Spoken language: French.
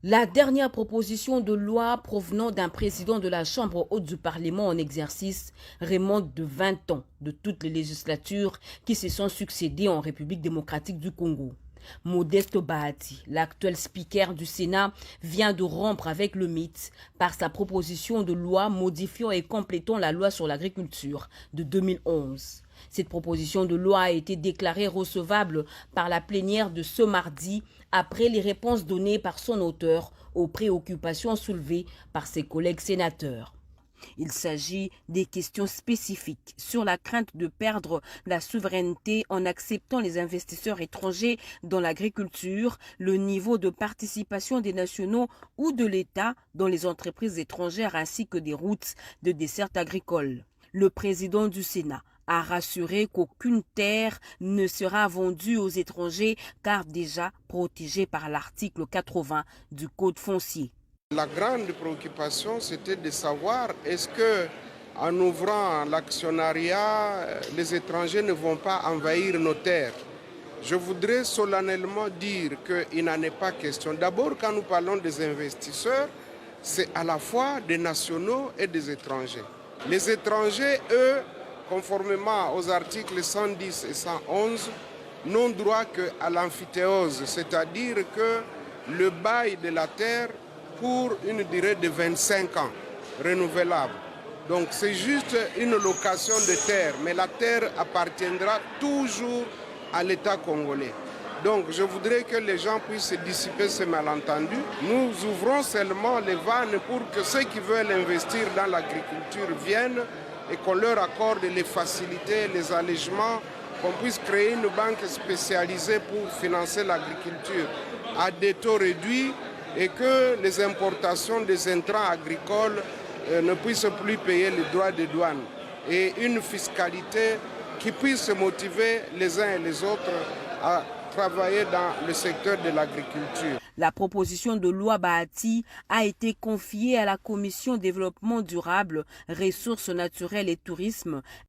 La dernière proposition de loi provenant d'un président de la Chambre haute du Parlement en exercice remonte de 20 ans de toutes les législatures qui se sont succédées en République démocratique du Congo. Modeste Bahati, l'actuel speaker du Sénat, vient de rompre avec le mythe par sa proposition de loi modifiant et complétant la loi sur l'agriculture de 2011. Cette proposition de loi a été déclarée recevable par la plénière de ce mardi après les réponses données par son auteur aux préoccupations soulevées par ses collègues sénateurs. Il s'agit des questions spécifiques sur la crainte de perdre la souveraineté en acceptant les investisseurs étrangers dans l'agriculture, le niveau de participation des nationaux ou de l'État dans les entreprises étrangères ainsi que des routes de desserte agricole. Le président du Sénat a rassuré qu'aucune terre ne sera vendue aux étrangers car déjà protégée par l'article 80 du Code foncier. La grande préoccupation, c'était de savoir est-ce que, en ouvrant l'actionnariat, les étrangers ne vont pas envahir nos terres. Je voudrais solennellement dire qu'il n'en est pas question. D'abord, quand nous parlons des investisseurs, c'est à la fois des nationaux et des étrangers. Les étrangers, eux, conformément aux articles 110 et 111, n'ont droit qu'à l'amphithéose, c'est-à-dire que le bail de la terre pour une durée de 25 ans, renouvelable. Donc c'est juste une location de terre, mais la terre appartiendra toujours à l'État congolais. Donc je voudrais que les gens puissent dissiper ce malentendu. Nous ouvrons seulement les vannes pour que ceux qui veulent investir dans l'agriculture viennent et qu'on leur accorde les facilités, les allègements, qu'on puisse créer une banque spécialisée pour financer l'agriculture à des taux réduits et que les importations des intrants agricoles ne puissent plus payer les droits de douane et une fiscalité qui puisse motiver les uns et les autres à travailler dans le secteur de l'agriculture. La proposition de loi Bahati a été confiée à la Commission développement durable, ressources naturelles et tourisme